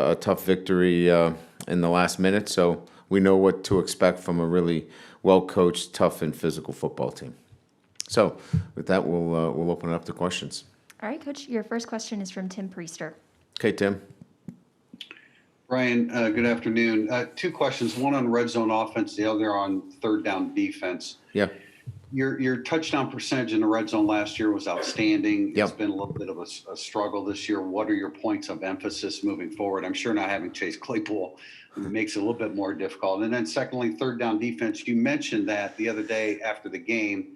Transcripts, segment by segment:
a tough victory in the last minute, so we know what to expect from a really well-coached, tough, and physical football team. So with that, we'll open it up to questions. All right, Coach, your first question is from Tim Priester. Okay, Tim. Brian, good afternoon. Two questions, one on red zone offense, the other on third down defense. Yeah. Your touchdown percentage in the red zone last year was outstanding. Yep. It's been a little bit of a struggle this year. What are your points of emphasis moving forward? I'm sure not having Chase Claypool makes it a little bit more difficult. And then secondly, third down defense. You mentioned that the other day after the game,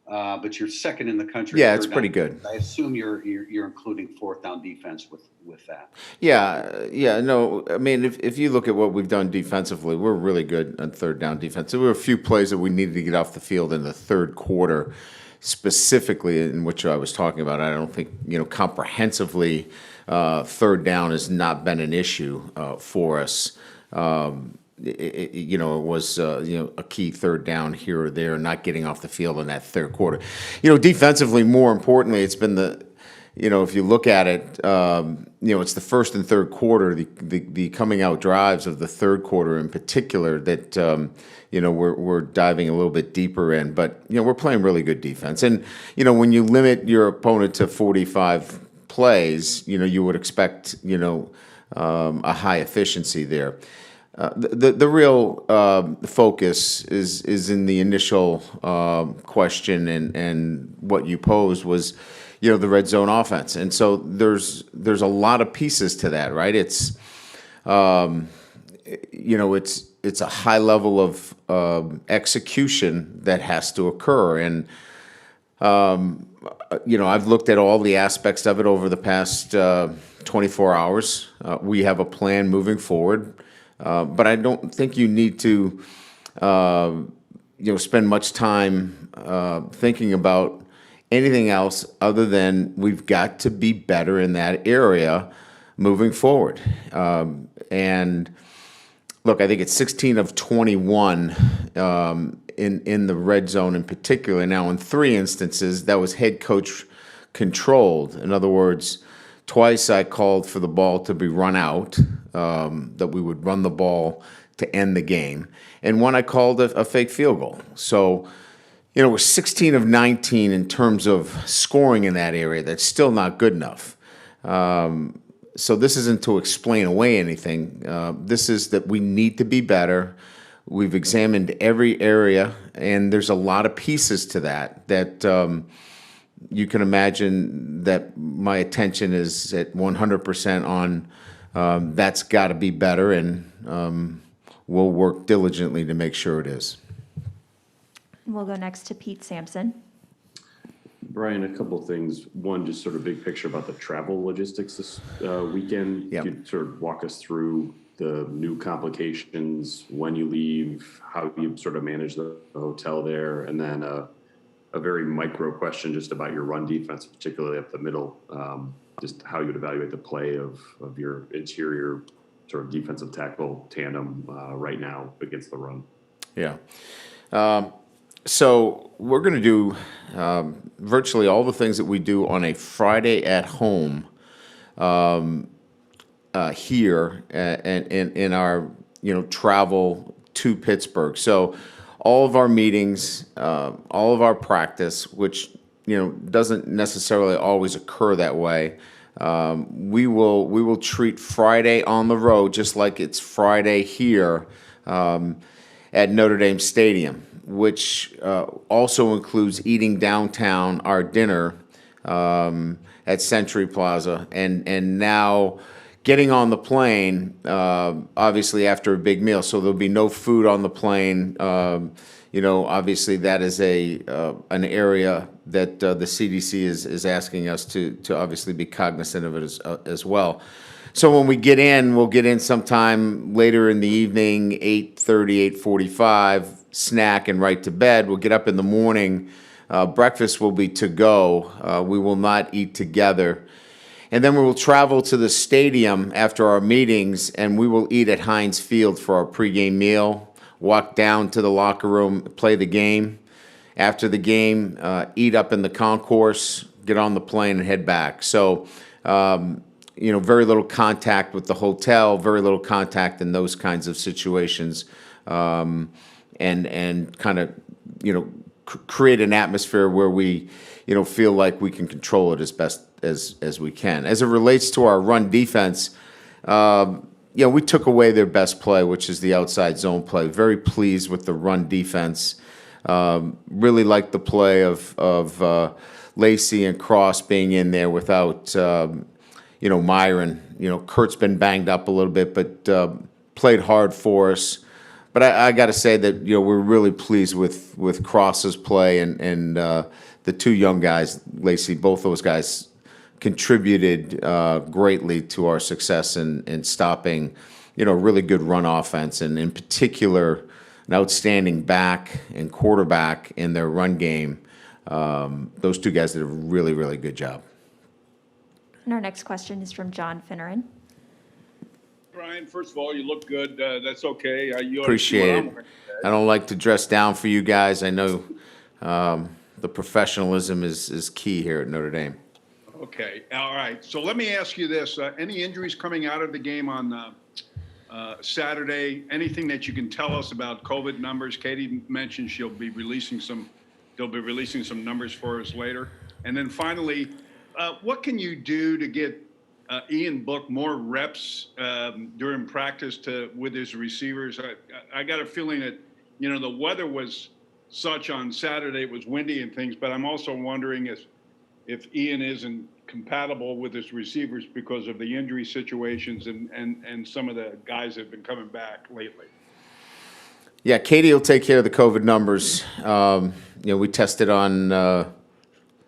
but you're second in the country. Yeah, it's pretty good. I assume you're including fourth down defense with that. Yeah, no, I mean, if you look at what we've done defensively, we're really good on third down defense. There were a few plays that we needed to get off the field in the third quarter, specifically in which I was talking about. I don't think, comprehensively, third down has not been an issue for us. It was a key third down here or there, not getting off the field in that third quarter. Defensively, more importantly, it's been if you look at it, it's the first and third quarter, the coming out drives of the third quarter in particular that we're diving a little bit deeper in. But we're playing really good defense, and when you limit your opponent to 45 plays, you would expect a high efficiency there. The real focus is in the initial question and what you posed was, the red zone offense, and so there's a lot of pieces to that, right? It's it's a high level of execution that has to occur, and I've looked at all the aspects of it over the past 24 hours. We have a plan moving forward. But I don't think you need to, spend much time thinking about anything else other than we've got to be better in that area moving forward. And look, I think it's 16 of 21 in the red zone in particular. Now, in 3 instances, that was head coach controlled. In other words, twice I called for the ball to be run out, that we would run the ball to end the game. And one I called a fake field goal. So, we're 16 of 19 in terms of scoring in that area. That's still not good enough. So this isn't to explain away anything. This is that we need to be better. We've examined every area, and there's a lot of pieces to that you can imagine that my attention is at 100% on that's got to be better, and we'll work diligently to make sure it is. We'll go next to Pete Sampson. Brian, a couple of things. One, just sort of big picture about the travel logistics this weekend. Yep. Could you sort of walk us through the new complications, when you leave, how you sort of manage the hotel there, and then a very micro question just about your run defense, particularly up the middle, just how you would evaluate the play of your interior sort of defensive tackle tandem right now against the run. Yeah. So we're going to do virtually all the things that we do on a Friday at home here and in our travel to Pittsburgh. So all of our meetings, all of our practice, which doesn't necessarily always occur that way. We will treat Friday on the road just like it's Friday here at Notre Dame Stadium, which also includes eating downtown our dinner at Century Plaza, and now getting on the plane, obviously after a big meal. So there'll be no food on the plane. Obviously that is an area that the CDC is asking us to obviously be cognizant of it as well. So when we get in, we'll get in sometime later in the evening, 8:30, 8:45, snack and right to bed. We'll get up in the morning. Breakfast will be to go. We will not eat together. And then we will travel to the stadium after our meetings, and we will eat at Hines Field for our pregame meal, walk down to the locker room, play the game. After the game, eat up in the concourse, get on the plane, and head back. So, very little contact with the hotel, very little contact in those kinds of situations, and kind of, create an atmosphere where we, feel like we can control it as best as we can. As it relates to our run defense, we took away their best play, which is the outside zone play. Very pleased with the run defense. Really like the play of Lacey and Cross being in there without, Myron. Kurt's been banged up a little bit, but played hard for us. But I got to say that we're really pleased with Cross's play and the two young guys, Lacey. Both those guys contributed greatly to our success in stopping, really good run offense, and in particular, an outstanding back and quarterback in their run game. Those two guys did a really, really good job. And our next question is from John Finneran. Brian, first of all, you look good. That's okay. You Appreciate ought to see what it. I'm wearing today. I don't like to dress down for you guys. I know the professionalism is key here at Notre Dame. Okay, all right. So let me ask you this. Any injuries coming out of the game on Saturday? Anything that you can tell us about COVID numbers? Katie mentioned they'll be releasing some numbers for us later. And then finally, what can you do to get Ian Book more reps during practice with his receivers? I got a feeling that, the weather was such on Saturday, it was windy and things, but I'm also wondering if Ian isn't compatible with his receivers because of the injury situations and some of the guys that have been coming back lately. Yeah, Katie will take care of the COVID numbers. We tested on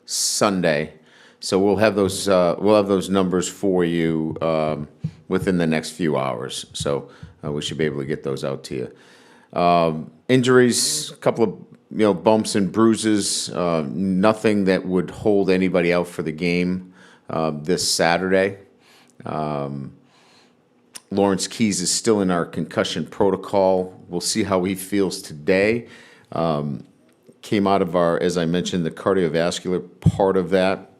Sunday, so we'll have those numbers for you within the next few hours. So we should be able to get those out to you. Injuries, a couple of bumps and bruises. Nothing that would hold anybody out for the game this Saturday. Lawrence Keys is still in our concussion protocol. We'll see how he feels today. Came out of as I mentioned, the cardiovascular part of that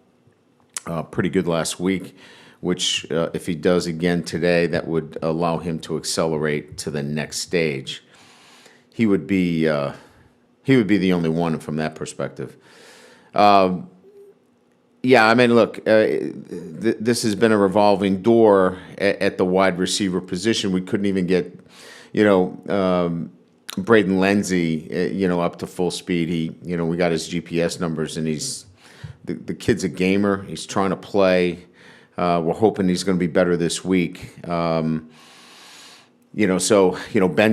pretty good last week, which if he does again today, that would allow him to accelerate to the next stage. He would be the only one from that perspective. Yeah, I mean, look, this has been a revolving door at the wide receiver position. We couldn't even get, Braden Lenzy, up to full speed. We got his GPS numbers, and the kid's a gamer. He's trying to play. We're hoping he's going to be better this week. Ben's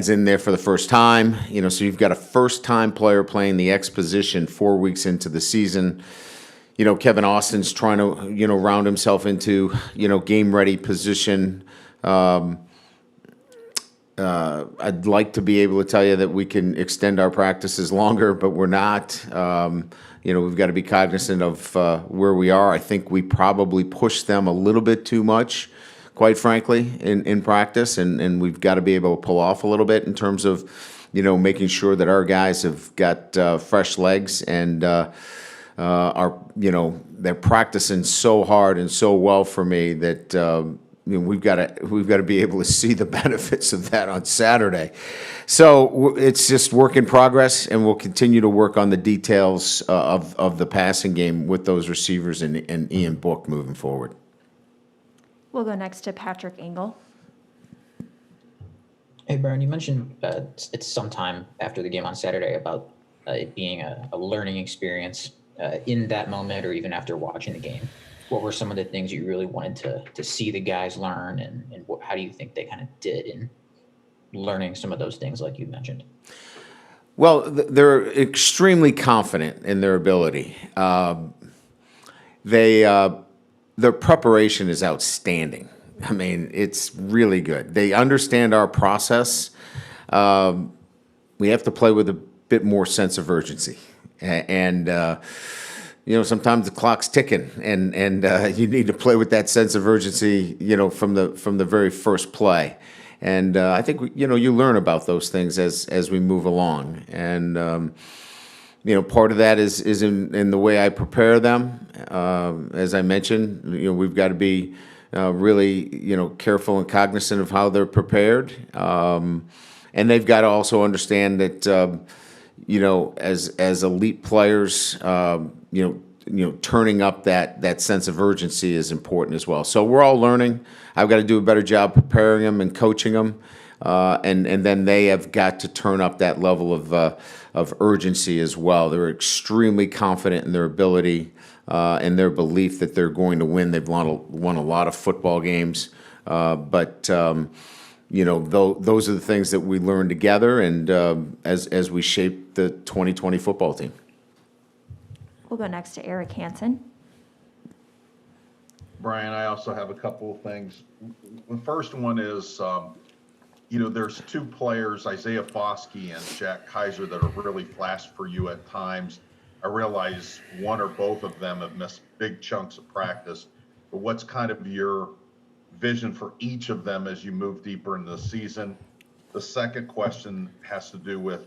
in there for the first time. So you've got a first-time player playing the X position 4 weeks into the season. Kevin Austin's trying to, round himself into, game-ready position. I'd like to be able to tell you that we can extend our practices longer, but we're not. We've got to be cognizant of where we are. I think we probably pushed them a little bit too much, quite frankly, in practice, and we've got to be able to pull off a little bit in terms of, making sure that our guys have got fresh legs and they're practicing so hard and so well for me that we've got to be able to see the benefits of that on Saturday. So it's just work in progress, and we'll continue to work on the details of the passing game with those receivers and Ian Book moving forward. We'll go next to Patrick Engel. Hey, Brian, you mentioned it's sometime after the game on Saturday about it being a learning experience in that moment or even after watching the game. What were some of the things you really wanted to see the guys learn, and how do you think they kind of did in learning some of those things like you mentioned? Well, they're extremely confident in their ability. Their preparation is outstanding. I mean, it's really good. They understand our process. We have to play with a bit more sense of urgency. And sometimes the clock's ticking, and you need to play with that sense of urgency, from the very first play. And I think you learn about those things as we move along. And part of that is in the way I prepare them. As I mentioned, we've got to be really, careful and cognizant of how they're prepared. And they've got to also understand that, as elite players, turning up that sense of urgency is important as well. So we're all learning. I've got to do a better job preparing them and coaching them, and then they have got to turn up that level of urgency as well. They're extremely confident in their ability and their belief that they're going to win. They've won a lot of football games, but those are the things that we learn together, and as we shape the 2020 football team. We'll go next to Eric Hansen. Brian, I also have a couple of things. The first one is, there's two players, Isaiah Foskey and Jack Kaiser, that are really flash for you at times. I realize one or both of them have missed big chunks of practice, but what's kind of your vision for each of them as you move deeper into the season? The second question has to do with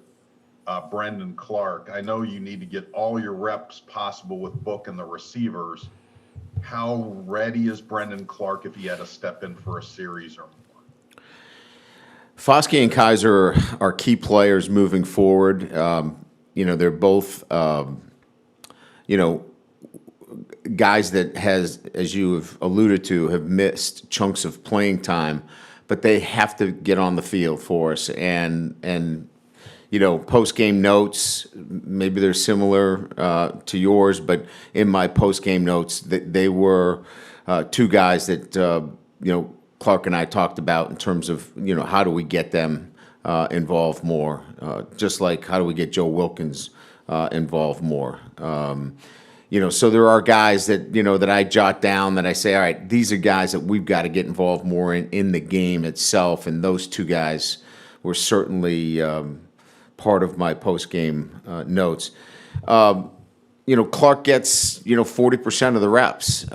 Brendan Clark. I know you need to get all your reps possible with Book and the receivers. How ready is Brendan Clark if he had to step in for a series or more? Foskey and Kaiser are key players moving forward. They're both, guys that as you have alluded to, have missed chunks of playing time, but they have to get on the field for us. And post-game notes, maybe they're similar to yours, but in my post-game notes, they were two guys that, Clark and I talked about in terms of, how do we get them involved more, just like how do we get Joe Wilkins involved more. So there are guys that, that I jot down that I say, all right, these are guys that we've got to get involved more in the game itself, and those two guys were certainly part of my post-game notes. Clark gets 40% of the reps,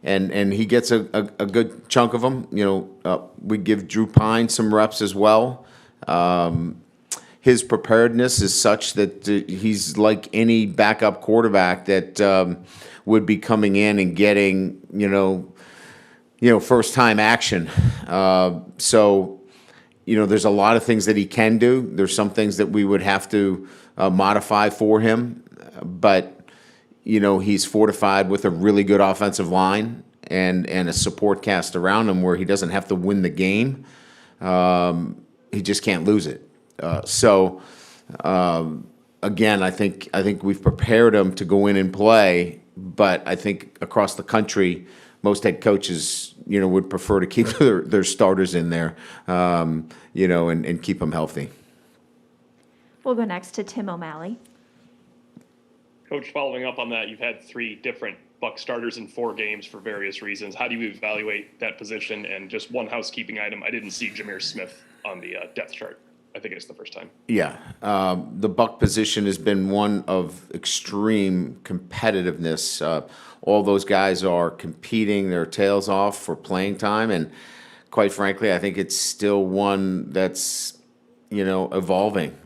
and he gets a good chunk of them. We give Drew Pine some reps as well. His preparedness is such that he's like any backup quarterback that would be coming in and getting first time action. So. There's a lot of things that he can do. There's some things that we would have to modify for him, but he's fortified with a really good offensive line and a support cast around him where he doesn't have to win the game. He just can't lose it. Again, I think we've prepared him to go in and play, but I think across the country, most head coaches, would prefer to keep their starters in there, and keep them healthy. We'll go next to Tim O'Malley. Coach, following up on that, you've had 3 different Buck starters in 4 games for various reasons. How do you evaluate that position? And just one housekeeping item, I didn't see Jameer Smith on the depth chart. I think it's the first time. Yeah, the Buck position has been one of extreme competitiveness. All those guys are competing their tails off for playing time, and quite frankly, I think it's still one that's evolving.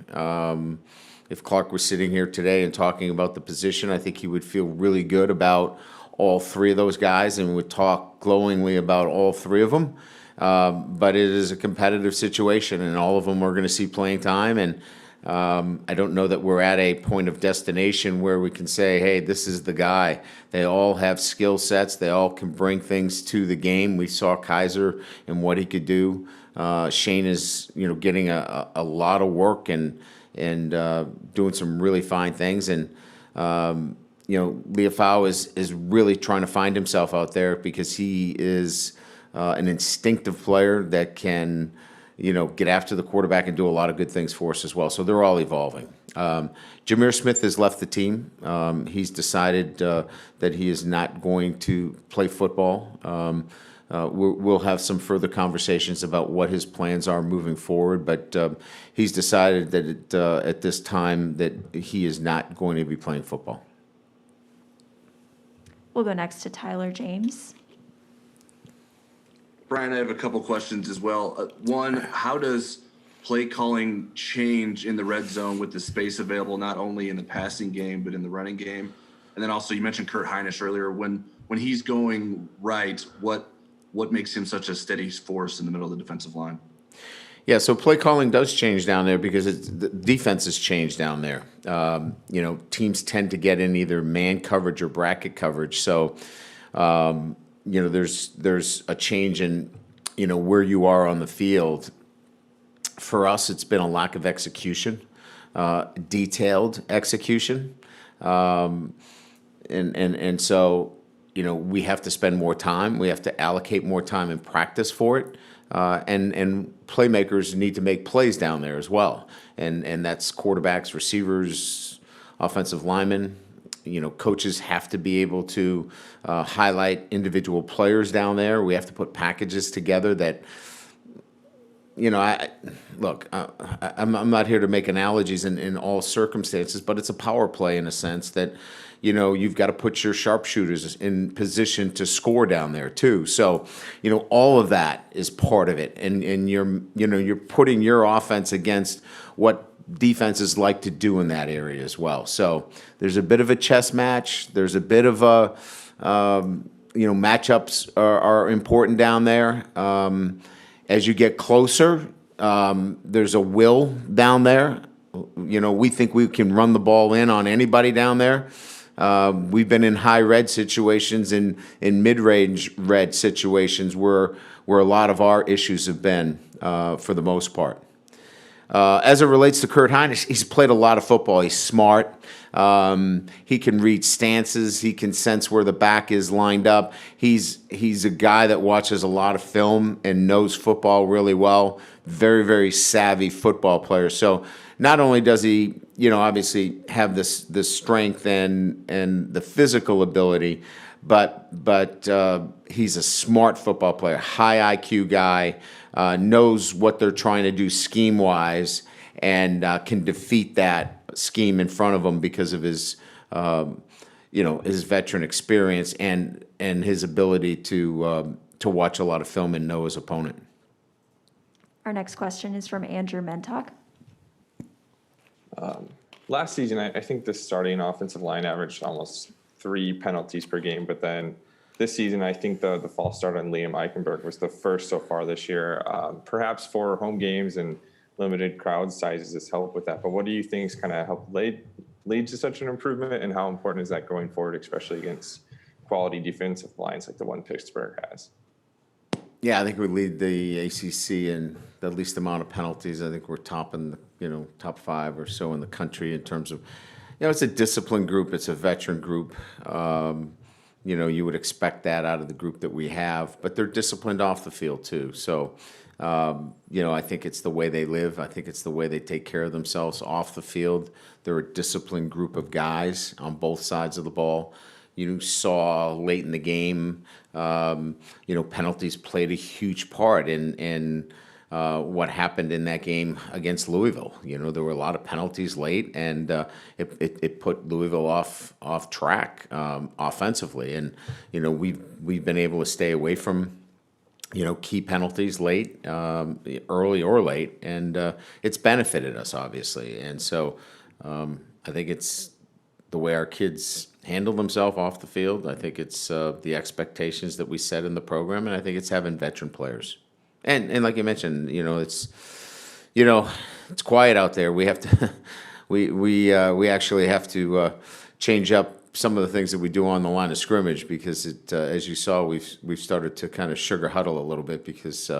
If Clark was sitting here today and talking about the position, I think he would feel really good about all 3 of those guys and would talk glowingly about all 3 of them. But it is a competitive situation, and all of them are going to see playing time. And I don't know that we're at a point of destination where we can say, hey, this is the guy. They all have skill sets. They all can bring things to the game. We saw Kaiser and what he could do. Shane is, getting a lot of work and doing some really fine things. And, Leofau is really trying to find himself out there because he is an instinctive player that can, get after the quarterback and do a lot of good things for us as well. So they're all evolving. Jameer Smith has left the team. He's decided that he is not going to play football. We'll have some further conversations about what his plans are moving forward, but he's decided that at this time that he is not going to be playing football. We'll go next to Tyler James. Brian, I have a couple questions as well. One, how does play calling change in the red zone with the space available not only in the passing game but in the running game? And then also you mentioned Kurt Hines earlier. When when he's going right, what makes him such a steady force in the middle of the defensive line? Yeah, so play calling does change down there because the defense has changed down there. Teams tend to get in either man coverage or bracket coverage. So, there's a change in, where you are on the field. For us, it's been a lack of execution, detailed execution. And so, we have to spend more time. We have to allocate more time in practice for it. And playmakers need to make plays down there as well. And that's quarterbacks, receivers, offensive linemen. Coaches have to be able to highlight individual players down there. We have to put packages together that, I'm not here to make analogies in all circumstances, but it's a power play in a sense that, you've got to put your sharpshooters in position to score down there too. So, all of that is part of it. And you're putting your offense against what defenses like to do in that area as well. So there's a bit of a chess match. There's a bit of a, matchups are important down there. As you get closer, there's a will down there. We think we can run the ball in on anybody down there. We've been in high red situations, in mid-range red situations where a lot of our issues have been for the most part. As it relates to Kurt Hines, he's played a lot of football. He's smart. He can read stances. He can sense where the back is lined up. He's a guy that watches a lot of film and knows football really well. Very, very savvy football player. So not only does he, obviously have this strength and the physical ability, but he's a smart football player, high IQ guy, knows what they're trying to do scheme-wise, and can defeat that scheme in front of him because of his, his veteran experience and his ability to watch a lot of film and know his opponent. Our next question is from Andrew Mentok. Last season, I think the starting offensive line averaged almost 3 penalties per game, but then this season, I think the false start on Liam Eichenberg was the first so far this year. Perhaps for home games and limited crowd sizes has helped with that. But what do you think is kind of helped lead to such an improvement, and how important is that going forward, especially against quality defensive lines like the one Pittsburgh has? Yeah, I think we lead the ACC in the least amount of penalties. I think we're top in the, top 5 or so in the country in terms of, it's a disciplined group. It's a veteran group. You would expect that out of the group that we have, but they're disciplined off the field too. So, I think it's the way they live. I think it's the way they take care of themselves off the field. They're a disciplined group of guys on both sides of the ball. You saw late in the game, penalties played a huge part in what happened in that game against Louisville. There were a lot of penalties late, and it put Louisville off track offensively. And we've been able to stay away from key penalties late, early or late, and it's benefited us obviously. And so I think it's the way our kids handle themselves off the field. I think it's the expectations that we set in the program, and I think it's having veteran players. And like you mentioned, it's quiet out there. We have to we actually have to change up some of the things that we do on the line of scrimmage because as you saw, we've started to kind of sugar huddle a little bit because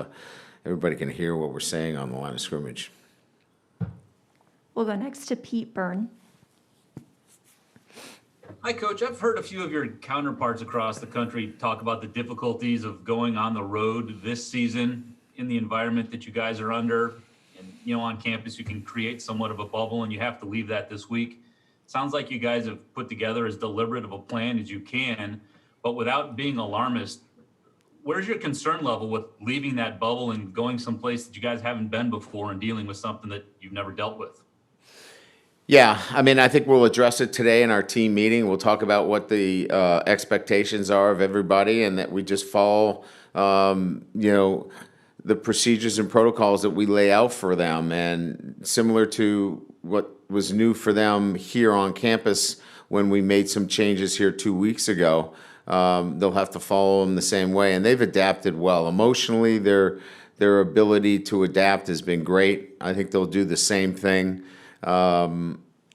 everybody can hear what we're saying on the line of scrimmage. We'll go next to Pete Byrne. Hi, Coach. I've heard a few of your counterparts across the country talk about the difficulties of going on the road this season in the environment that you guys are under. And, on campus, you can create somewhat of a bubble, and you have to leave that this week. Sounds like you guys have put together as deliberate of a plan as you can, but without being alarmist, where's your concern level with leaving that bubble and going someplace that you guys haven't been before and dealing with something that you've never dealt with? Yeah, I think we'll address it today in our team meeting. We'll talk about what the expectations are of everybody, and that we just follow, the procedures and protocols that we lay out for them. And similar to what was new for them here on campus when we made some changes here 2 weeks ago, they'll have to follow him the same way. And they've adapted well. Emotionally, their ability to adapt has been great. I think they'll do the same thing.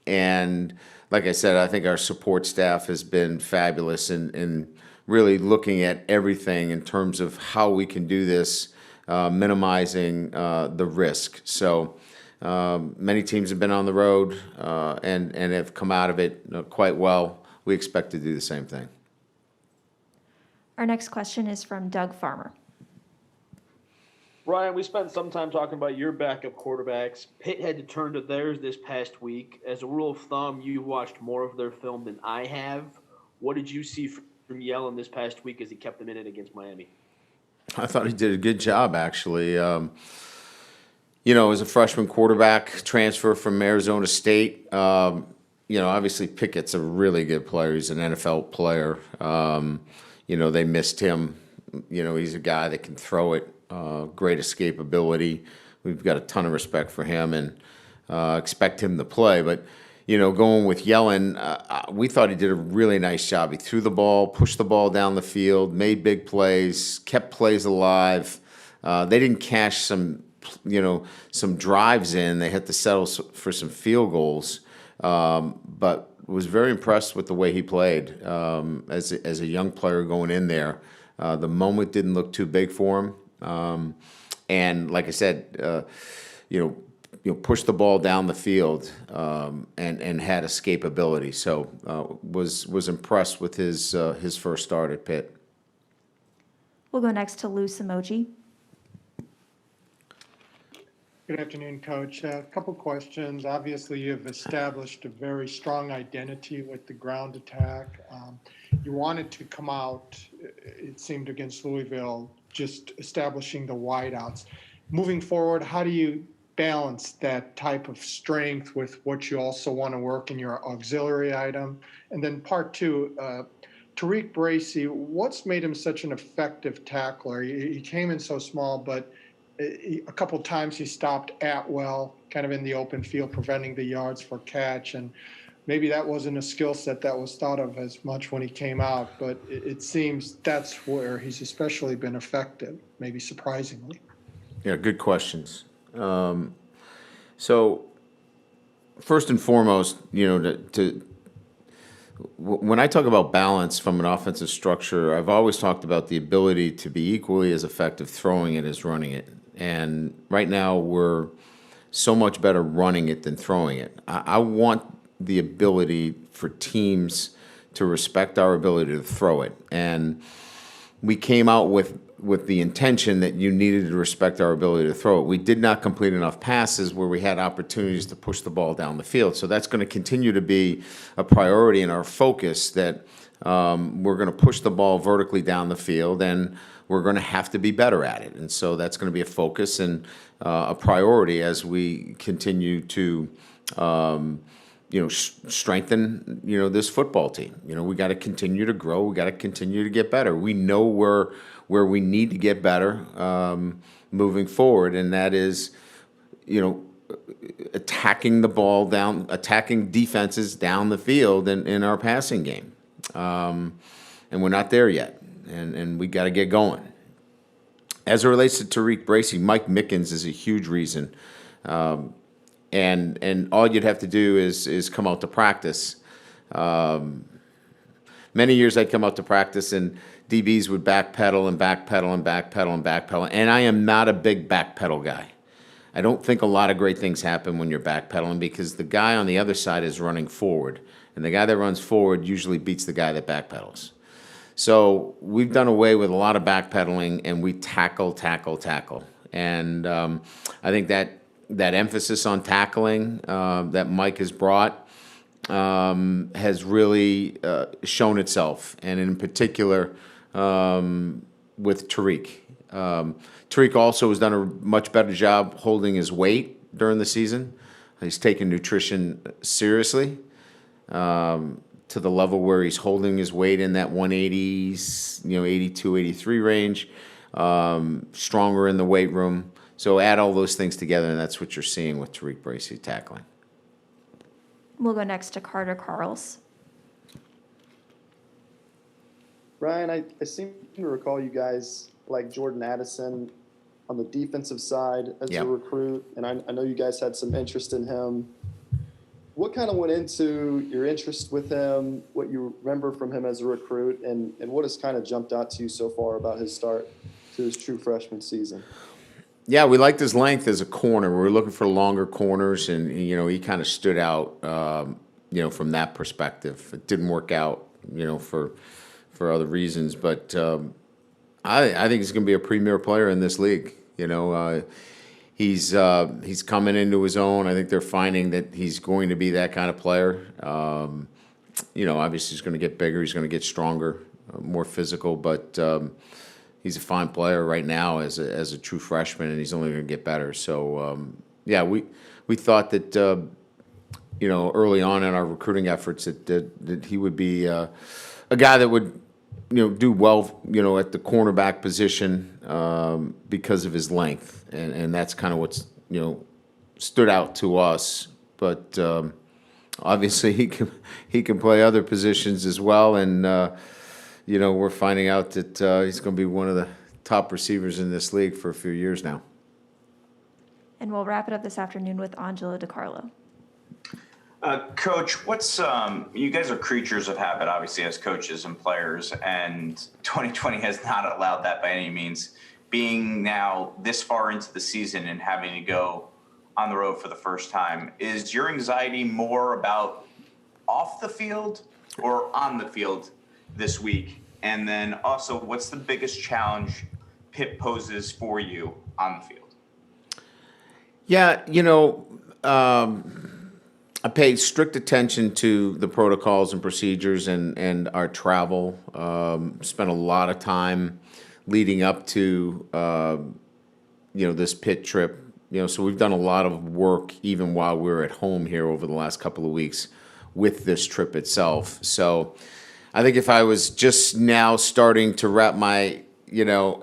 And like I said, I think our support staff has been fabulous in really looking at everything in terms of how we can do this, minimizing the risk. So many teams have been on the road and have come out of it quite well. We expect to do the same thing. Our next question is from Doug Farmer. Ryan, we spent some time talking about your backup quarterbacks. Pitt had to turn to theirs this past week. As a rule of thumb, you watched more of their film than I have. What did you see from Yellen this past week as he kept them in it against Miami? I thought he did a good job, actually. As a freshman quarterback, transfer from Arizona State, obviously Pickett's a really good player. He's an NFL player. They missed him. He's a guy that can throw it. Great escapability. We've got a ton of respect for him and expect him to play. But, going with Yellen, we thought he did a really nice job. He threw the ball, pushed the ball down the field, made big plays, kept plays alive. They didn't cash some drives in. They had to settle for some field goals. But was very impressed with the way he played as a young player going in there. The moment didn't look too big for him. And like I said, pushed the ball down the field and had escapability. So was impressed with his first start at Pitt. We'll go next to Lou Emoji. Good afternoon, Coach. A couple questions. Obviously, you've established a very strong identity with the ground attack. You wanted to come out, it seemed, against Louisville, just establishing the wideouts. Moving forward, how do you balance that type of strength with what you also want to work in your auxiliary item? And then part two, Tariq Bracy, what's made him such an effective tackler? He came in so small, but a couple times he stopped Atwell kind of in the open field, preventing the yards for catch. And maybe that wasn't a skill set that was thought of as much when he came out, but it seems that's where he's especially been effective, maybe surprisingly. Yeah, good questions. So first and foremost, when I talk about balance from an offensive structure, I've always talked about the ability to be equally as effective throwing it as running it. And right now we're so much better running it than throwing it. I want the ability for teams to respect our ability to throw it. And we came out with the intention that you needed to respect our ability to throw it. We did not complete enough passes where we had opportunities to push the ball down the field. So that's going to continue to be a priority in our focus, that we're going to push the ball vertically down the field, and we're going to have to be better at it. And so that's going to be a focus and a priority as we continue to strengthen, this football team. We got to continue to grow. We got to continue to get better. We know where we need to get better moving forward, and that is, attacking the ball down, attacking defenses down the field in our passing game. And we're not there yet, and we got to get going. As it relates to Tariq Bracy, Mike Mickens is a huge reason. And all you'd have to do is come out to practice. Many years I'd come out to practice and DBs would backpedal and backpedal and backpedal and backpedal. And I am not a big backpedal guy. I don't think a lot of great things happen when you're backpedaling, because the guy on the other side is running forward. And the guy that runs forward usually beats the guy that backpedals. So we've done away with a lot of backpedaling, and we tackle. And I think that emphasis on tackling that Mike has brought has really shown itself, and in particular with Tariq. Tariq also has done a much better job holding his weight during the season. He's taken nutrition seriously to the level where he's holding his weight in that 180s, 82, 83 range, stronger in the weight room. So add all those things together, and that's what you're seeing with Tariq Bracy tackling. We'll go next to Carter Carls. Ryan, I seem to recall you guys like Jordan Addison on the defensive side as Yep. a recruit, and I know you guys had some interest in him. What kind of went into your interest with him, what you remember from him as a recruit, and what has kind of jumped out to you so far about his start to his true freshman season? Yeah, we liked his length as a corner. We were looking for longer corners, and he kind of stood out, from that perspective. It didn't work out, for other reasons, but I think he's going to be a premier player in this league. He's coming into his own. I think they're finding that he's going to be that kind of player. Obviously he's going to get bigger. He's going to get stronger, more physical, but he's a fine player right now as a true freshman, and he's only going to get better. So, we thought that, early on in our recruiting efforts that he would be a guy that would, do well, at the cornerback position because of his length. And that's kind of what's, stood out to us. But obviously he can play other positions as well. And, we're finding out that he's going to be one of the top receivers in this league for a few years now. And we'll wrap it up this afternoon with Angelo DiCarlo. Coach, you guys are creatures of habit, obviously, as coaches and players, and 2020 has not allowed that by any means. Being now this far into the season and having to go on the road for the first time, is your anxiety more about off the field or on the field this week? And then also, what's the biggest challenge Pitt poses for you on the field? Yeah, I paid strict attention to the protocols and procedures and our travel. Spent a lot of time leading up to, this Pitt trip. So we've done a lot of work even while we were at home here over the last couple of weeks with this trip itself. So I think if I was just now starting to wrap my,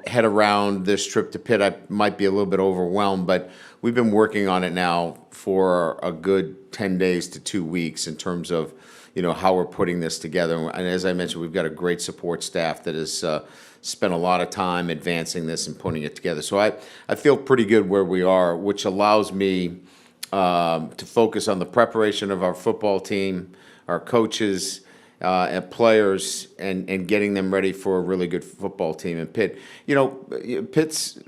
head around this trip to Pitt, I might be a little bit overwhelmed, but we've been working on it now for a good 10 days to 2 weeks in terms of, how we're putting this together. And as I mentioned, we've got a great support staff that has spent a lot of time advancing this and putting it together. So I feel pretty good where we are, which allows me to focus on the preparation of our football team, our coaches, and players, and getting them ready for a really good football team in Pitt. Pitt's...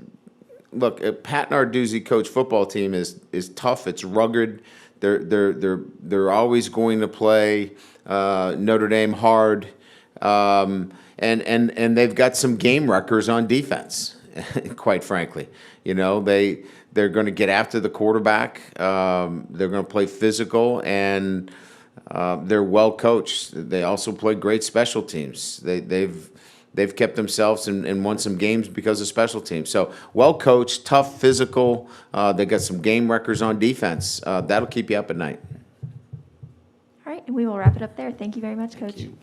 Look, Pat Narduzzi coach football team is tough. It's rugged. They're always going to play Notre Dame hard, and they've got some game wreckers on defense. Quite frankly, they're going to get after the quarterback. They're going to play physical, and they're well coached. They also play great special teams. They've kept themselves and won some games because of special teams. So well coached, tough, physical. They got some game wreckers on defense. That'll keep you up at night. All right, and we will wrap it up there. Thank you very much, Coach. Thank you.